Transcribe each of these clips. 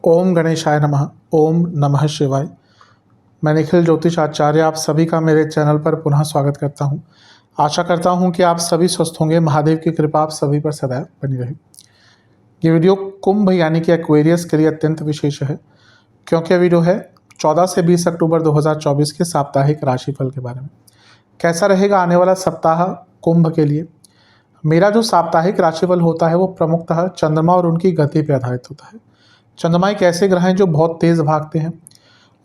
ओम गणेशाय नमः। ओम नमः शिवाय। मैं निखिल ज्योतिष आचार्य आप सभी का मेरे चैनल पर पुनः स्वागत करता हूं। आशा करता हूं कि आप सभी स्वस्थ होंगे। महादेव की कृपा आप सभी पर सदैव बनी रहे। ये वीडियो कुंभ यानी कि एक्वेरियस के लिए अत्यंत विशेष है, क्योंकि यह वीडियो है 14 से 20 अक्टूबर 2024 के साप्ताहिक राशिफल के बारे में। कैसा रहेगा आने वाला सप्ताह कुंभ के लिए। मेरा जो साप्ताहिक राशिफल होता है वो प्रमुखतः चंद्रमा और उनकी गति पर आधारित होता है। चंद्रमा एक ऐसे ग्रह हैं जो बहुत तेज़ भागते हैं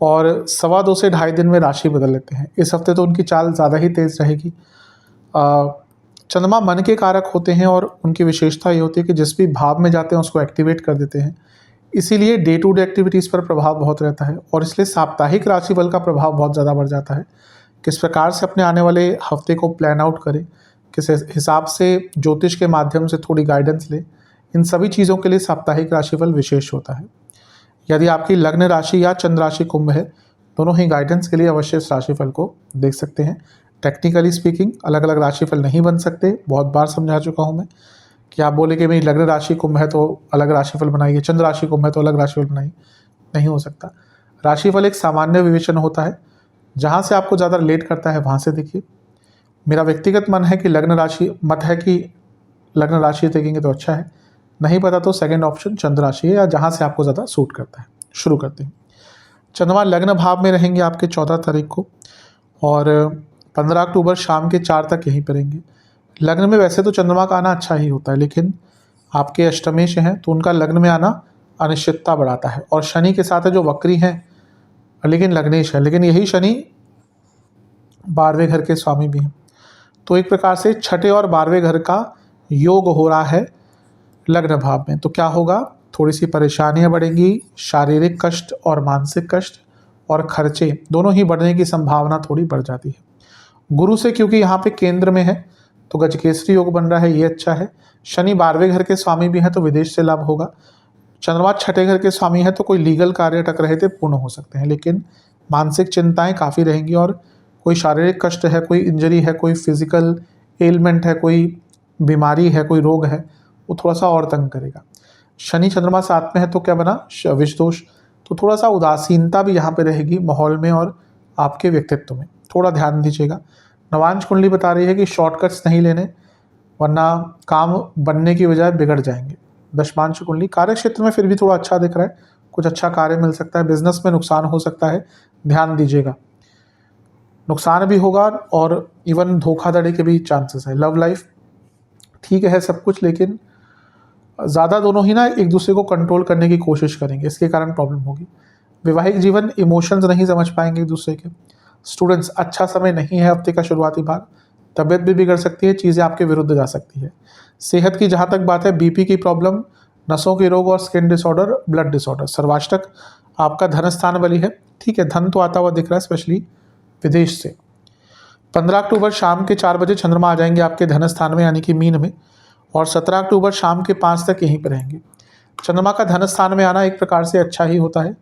और 2.25 से 2.5 दिन में राशि बदल लेते हैं। इस हफ्ते तो उनकी चाल ज़्यादा ही तेज़ रहेगी। चंद्रमा मन के कारक होते हैं और उनकी विशेषता ये होती है कि जिस भी भाव में जाते हैं उसको एक्टिवेट कर देते हैं। इसीलिए डे टू डे एक्टिविटीज़ पर प्रभाव बहुत रहता है और इसलिए साप्ताहिक राशिफल का प्रभाव बहुत ज़्यादा बढ़ जाता है। किस प्रकार से अपने आने वाले हफ्ते को प्लान आउट करें, किस हिसाब से ज्योतिष के माध्यम से थोड़ी गाइडेंस लें, इन सभी चीज़ों के लिए साप्ताहिक राशिफल विशेष होता है। यदि आपकी लग्न राशि या चंद्र राशि कुंभ है, दोनों ही गाइडेंस के लिए अवश्य इस राशिफल को देख सकते हैं। टेक्निकली स्पीकिंग अलग अलग राशिफल नहीं बन सकते। बहुत बार समझा चुका हूँ मैं कि आप बोले कि मेरी लग्न राशि कुंभ है तो अलग राशिफल बनाइए, चंद्र राशि कुंभ है तो अलग राशिफल बनाइए, नहीं हो सकता। राशिफल एक सामान्य विवेचन होता है, जहाँ से आपको ज़्यादा रिलेट करता है वहाँ से देखिए। मेरा व्यक्तिगत मन है कि लग्न राशि मत है कि लग्न राशि देखेंगे तो अच्छा है, नहीं पता तो सेकंड ऑप्शन चंद्र राशि है या जहाँ से आपको ज़्यादा सूट करता है। शुरू करते हैं। चंद्रमा लग्न भाव में रहेंगे आपके 14 तारीख को और 15 अक्टूबर शाम के 4 तक यहीं पर रहेंगे। लग्न में वैसे तो चंद्रमा का आना अच्छा ही होता है, लेकिन आपके अष्टमेश हैं तो उनका लग्न में आना अनिश्चितता बढ़ाता है। और शनि के साथ है जो वक्री हैं लेकिन लग्नेश है, लेकिन यही शनि 12वें घर के स्वामी भी हैं। तो एक प्रकार से छठे और 12वें घर का योग हो रहा है लग्न भाव में। तो क्या होगा, थोड़ी सी परेशानियां बढ़ेंगी, शारीरिक कष्ट और मानसिक कष्ट और खर्चे दोनों ही बढ़ने की संभावना थोड़ी बढ़ जाती है। गुरु से क्योंकि यहाँ पे केंद्र में है तो गजकेसरी योग बन रहा है, ये अच्छा है। शनि 12वें घर के स्वामी भी हैं तो विदेश से लाभ होगा। चंद्रमा छठे घर के स्वामी है तो कोई लीगल कार्य अटक रहे थे पूर्ण हो सकते हैं, लेकिन मानसिक चिंताएं काफ़ी रहेंगी और कोई शारीरिक कष्ट है, कोई इंजरी है, कोई फिजिकल एलिमेंट है, कोई बीमारी है, कोई रोग है, वो थोड़ा सा और तंग करेगा। शनि चंद्रमा साथ में है तो क्या बना, विष दोष। तो थोड़ा सा उदासीनता भी यहाँ पे रहेगी माहौल में और आपके व्यक्तित्व में, थोड़ा ध्यान दीजिएगा। नवांश कुंडली बता रही है कि शॉर्टकट्स नहीं लेने, वरना काम बनने की बजाय बिगड़ जाएंगे। दशमांश कुंडली कार्य क्षेत्र में फिर भी थोड़ा अच्छा दिख रहा है, कुछ अच्छा कार्य मिल सकता है। बिजनेस में नुकसान हो सकता है, ध्यान दीजिएगा, नुकसान भी होगा और इवन धोखाधड़ी के भी चांसेस है। लव लाइफ ठीक है सब कुछ, लेकिन ज़्यादा दोनों ही ना एक दूसरे को कंट्रोल करने की कोशिश करेंगे, इसके कारण प्रॉब्लम होगी। वैवाहिक जीवन, इमोशंस नहीं समझ पाएंगे एक दूसरे के। स्टूडेंट्स, अच्छा समय नहीं है हफ्ते का शुरुआती भाग, तबीयत भी बिगड़ सकती है, चीज़ें आपके विरुद्ध जा सकती है। सेहत की जहाँ तक बात है, बीपी की प्रॉब्लम, नसों के रोग और स्किन डिसऑर्डर, ब्लड डिसऑर्डर। सर्वाष्टक आपका धन स्थान बली है, ठीक है, धन तो आता हुआ दिख रहा है स्पेशली विदेश से। 15 अक्टूबर शाम के 4 बजे चंद्रमा आ जाएंगे आपके धन स्थान में यानी कि मीन में, और 17 अक्टूबर शाम के 5 तक यहीं पर रहेंगे। चंद्रमा का धन स्थान में आना एक प्रकार से अच्छा ही होता है।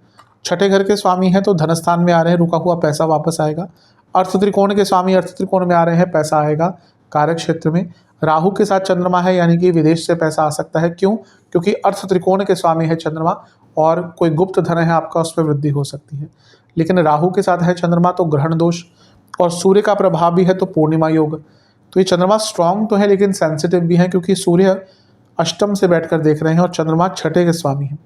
छठे घर के स्वामी हैं तो धन स्थान में आ रहे हैं, रुका हुआ पैसा वापस आएगा। अर्थ त्रिकोण के स्वामी अर्थ त्रिकोण में आ रहे हैं, पैसा आएगा कार्य क्षेत्र में। राहु के साथ चंद्रमा है यानी कि विदेश से पैसा आ सकता है। क्यों? क्योंकि अर्थ त्रिकोण के स्वामी है चंद्रमा और कोई गुप्त धन है आपका, उस पर वृद्धि हो सकती है। लेकिन राहु के साथ है चंद्रमा तो ग्रहण दोष और सूर्य का प्रभाव भी है तो पूर्णिमा योग। तो ये चंद्रमा स्ट्रांग तो है लेकिन सेंसिटिव भी है, क्योंकि सूर्य अष्टम से बैठकर देख रहे हैं और चंद्रमा छठे के स्वामी हैं।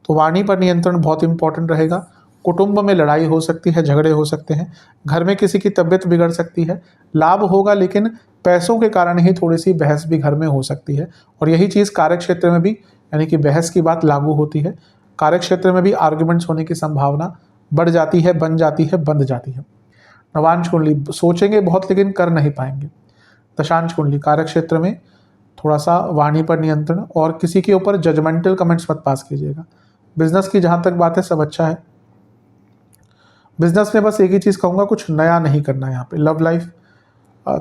तो वाणी पर नियंत्रण बहुत इंपॉर्टेंट रहेगा। कुटुंब में लड़ाई हो सकती है, झगड़े हो सकते हैं, घर में किसी की तबीयत बिगड़ सकती है। लाभ होगा लेकिन पैसों के कारण ही थोड़ी सी बहस भी घर में हो सकती है। और यही चीज़ कार्य क्षेत्र में भी, यानी कि बहस की बात लागू होती है। कार्य क्षेत्र में भी आर्ग्यूमेंट्स होने की संभावना बढ़ जाती है, बन जाती है, बंध जाती है। नवांश कुंडली सोचेंगे बहुत लेकिन कर नहीं पाएंगे। दशांश कुंडली कार्य क्षेत्र में थोड़ा सा वाणी पर नियंत्रण और किसी के ऊपर जजमेंटल कमेंट्स मत पास कीजिएगा। बिजनेस की जहाँ तक बात है सब अच्छा है। बिजनेस में बस एक ही चीज़ कहूँगा, कुछ नया नहीं करना है यहाँ पे। लव लाइफ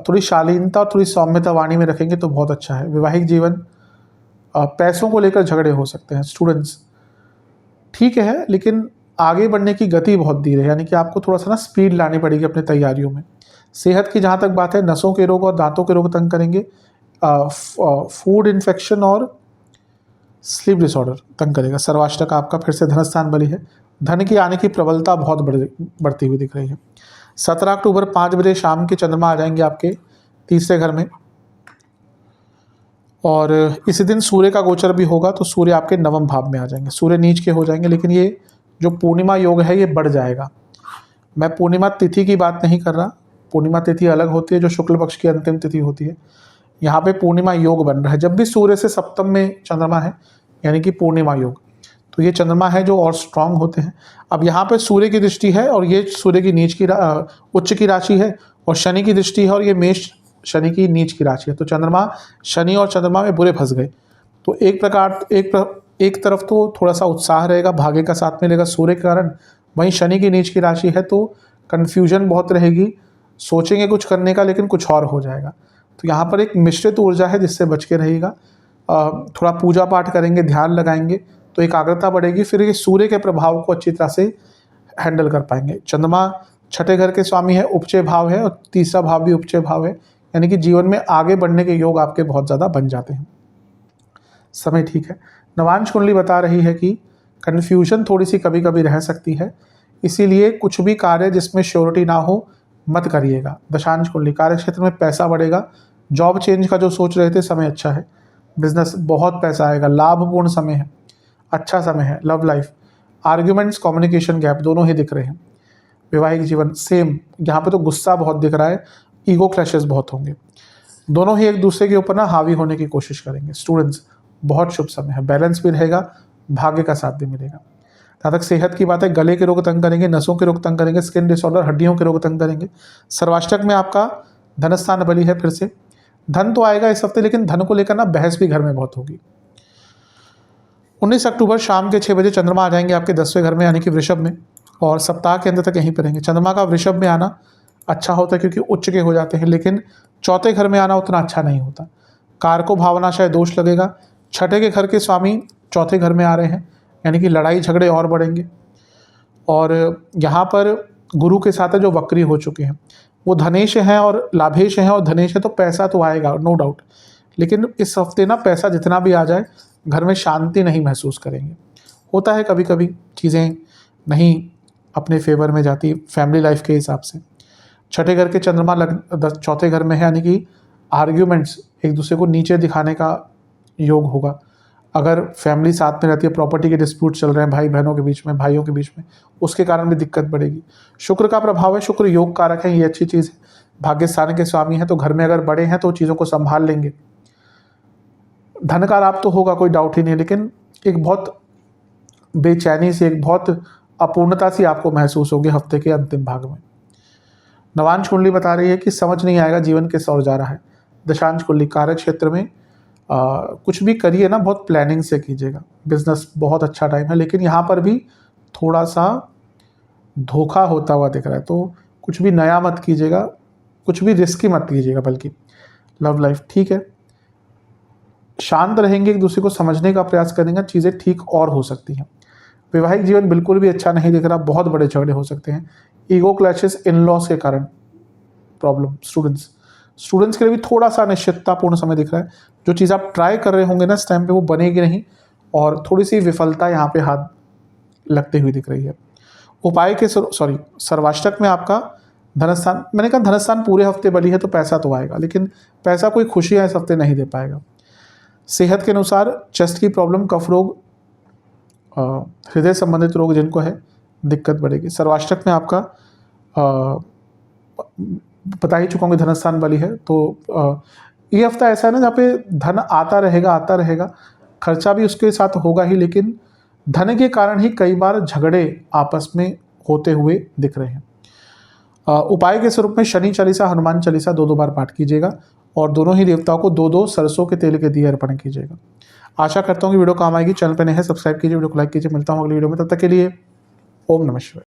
थोड़ी शालीनता और थोड़ी सौम्यता वाणी में रखेंगे तो बहुत अच्छा है। वैवाहिक जीवन, पैसों को लेकर झगड़े हो सकते हैं। स्टूडेंट्स ठीक है, लेकिन आगे बढ़ने की गति बहुत धीरे है, यानी कि आपको थोड़ा सा ना स्पीड लानी पड़ेगी अपनी तैयारियों में। सेहत की जहाँ तक बात है, नसों के रोग और दांतों के रोग तंग करेंगे। फूड इन्फेक्शन और स्लीप डिसऑर्डर तंग करेगा। सर्वाष्टक आपका फिर से धनस्थान बली है, धन की आने की प्रबलता बहुत बढ़ती हुई दिख रही है। 17 अक्टूबर 5 बजे शाम के चंद्रमा आ जाएंगे आपके तीसरे घर में, और इसी दिन सूर्य का गोचर भी होगा, तो सूर्य आपके नवम भाव में आ जाएंगे। सूर्य नीच के हो जाएंगे, लेकिन ये जो पूर्णिमा योग है ये बढ़ जाएगा। मैं पूर्णिमा तिथि की बात नहीं कर रहा, पूर्णिमा तिथि अलग होती है जो शुक्ल पक्ष की अंतिम तिथि होती है। यहाँ पे पूर्णिमा योग बन रहा है। जब भी सूर्य से सप्तम में चंद्रमा है यानी कि पूर्णिमा योग, तो ये चंद्रमा है जो और स्ट्रांग होते हैं। अब यहाँ पे सूर्य की दृष्टि है और ये सूर्य की नीच की उच्च की राशि है, और शनि की दृष्टि है और ये मेष शनि की नीच की राशि है। तो चंद्रमा शनि और चंद्रमा में बुरे फंस गए। तो एक तरफ तो थोड़ा सा उत्साह रहेगा, भाग्य का साथ मिलेगा सूर्य के कारण, वहीं शनि की नीच की राशि है तो कन्फ्यूजन बहुत रहेगी, सोचेंगे कुछ करने का लेकिन कुछ और हो जाएगा। तो यहाँ पर एक मिश्रित ऊर्जा है जिससे बच के रहिएगा। थोड़ा पूजा पाठ करेंगे, ध्यान लगाएंगे तो एकाग्रता बढ़ेगी, फिर ये सूर्य के प्रभाव को अच्छी तरह से हैंडल कर पाएंगे। चंद्रमा छठे घर के स्वामी है, उपचय भाव है, और तीसरा भाव भी उपचय भाव है, यानी कि जीवन में आगे बढ़ने के योग आपके बहुत ज़्यादा बन जाते हैं। समय ठीक है। नवांश कुंडली बता रही है कि कन्फ्यूजन थोड़ी सी कभी कभी रह सकती है, इसीलिए कुछ भी कार्य जिसमें श्योरिटी ना हो मत करिएगा। दशांश कुंडली कार्य क्षेत्र में पैसा बढ़ेगा, जॉब चेंज का जो सोच रहे थे समय अच्छा है, बिजनेस बहुत पैसा आएगा, लाभपूर्ण समय है, अच्छा समय है। Love life arguments communication gap दोनों ही दिख रहे हैं। वैवाहिक जीवन सेम, यहाँ पे तो गुस्सा बहुत दिख रहा है, ईगो क्लैशेस बहुत होंगे, दोनों ही एक दूसरे के ऊपर ना हावी होने की कोशिश करेंगे। स्टूडेंट्स बहुत शुभ समय है, बैलेंस भी रहेगा, भाग्य का साथ भी मिलेगा। जहाँ तक सेहत की बात है, गले के रोग तंग करेंगे, नसों के रोग तंग करेंगे, स्किन डिसऑर्डर, हड्डियों के रोग तंग करेंगे। सर्वाष्टक में आपका धनस्थान बली है, फिर से धन तो आएगा इस हफ्ते, लेकिन धन को लेकर ना बहस भी घर में बहुत होगी। 19 अक्टूबर शाम के 6 बजे चंद्रमा आ जाएंगे आपके 10वें घर में यानी कि वृषभ में, और सप्ताह के अंत तक यहीं पर रहेंगे। चंद्रमा का वृषभ में आना अच्छा होता है क्योंकि उच्च के हो जाते हैं, लेकिन चौथे घर में आना उतना अच्छा नहीं होता। कारको भावनाशय दोष लगेगा। छठे के घर के स्वामी चौथे घर में आ रहे हैं, यानी कि लड़ाई झगड़े और बढ़ेंगे। और यहाँ पर गुरु के साथ जो वक्री हो चुके हैं वो धनेश हैं और लाभेश हैं, और धनेश है तो पैसा तो आएगा नो डाउट, लेकिन इस हफ्ते ना पैसा जितना भी आ जाए घर में शांति नहीं महसूस करेंगे। होता है कभी कभी चीज़ें नहीं अपने फेवर में जाती फैमिली लाइफ के हिसाब से। छठे घर के चंद्रमा चौथे घर में है, यानी कि आर्ग्यूमेंट्स एक दूसरे को नीचे दिखाने का योग होगा। अगर फैमिली साथ में रहती है, प्रॉपर्टी के डिस्प्यूट चल रहे हैं भाई बहनों के बीच में, भाइयों के बीच में, उसके कारण भी दिक्कत बढ़ेगी। शुक्र का प्रभाव है, शुक्र योग कारक है, ये अच्छी चीज़ है। भाग्यस्थान के स्वामी हैं तो घर में अगर बड़े हैं तो चीज़ों को संभाल लेंगे। धन का लाभ तो होगा, कोई डाउट ही नहीं, लेकिन एक बहुत बेचैनी से, एक बहुत अपूर्णता सी आपको महसूस होगी हफ्ते के अंतिम भाग में। नवांश कुंडली बता रही है कि समझ नहीं आएगा जीवन किस ओर जा रहा है। दशांश कुंडली कार्य क्षेत्र में कुछ भी करिए ना बहुत प्लानिंग से कीजिएगा। बिजनेस बहुत अच्छा टाइम है, लेकिन यहाँ पर भी थोड़ा सा धोखा होता हुआ दिख रहा है, तो कुछ भी नया मत कीजिएगा, कुछ भी रिस्की मत कीजिएगा। बल्कि लव लाइफ ठीक है, शांत रहेंगे, एक दूसरे को समझने का प्रयास करेंगे, चीज़ें ठीक और हो सकती हैं। वैवाहिक जीवन बिल्कुल भी अच्छा नहीं दिख रहा, बहुत बड़े झगड़े हो सकते हैं। ईगो क्लैशेस इन लॉस के कारण प्रॉब्लम। स्टूडेंट्स के लिए भी थोड़ा सा अनिश्चिततापूर्ण समय दिख रहा है। जो चीज़ आप ट्राई कर रहे होंगे ना इस टाइम पे वो बनेगी नहीं, और थोड़ी सी विफलता यहाँ पे हाथ लगते हुए दिख रही है। उपाय के सर्वाष्टक में आपका धनस्थान, मैंने कहा धनस्थान पूरे हफ्ते बली है तो पैसा तो आएगा, लेकिन पैसा कोई खुशियाँ इस हफ्ते नहीं दे पाएगा। सेहत के अनुसार चेस्ट की प्रॉब्लम, कफ रोग, हृदय संबंधित रोग जिनको है दिक्कत बढ़ेगी। सर्वाष्टक में आपका बता ही चुका हूँ धनस्थान बली है, तो ये हफ्ता ऐसा है ना जहाँ पे धन आता रहेगा, खर्चा भी उसके साथ होगा ही, लेकिन धन के कारण ही कई बार झगड़े आपस में होते हुए दिख रहे हैं। उपाय के स्वरूप में शनि चालीसा, हनुमान चालीसा 2-2 बार पाठ कीजिएगा, और दोनों ही देवताओं को 2-2 सरसों के तेल के दिए अर्पण कीजिएगा। आशा करता हूँ कि वीडियो काम आएगी। चैनल पर नए हैं सब्सक्राइब कीजिए, वीडियो को लाइक कीजिए। मिलता हूँ अगली वीडियो में, तब तक के लिए ओम नमः शिवाय।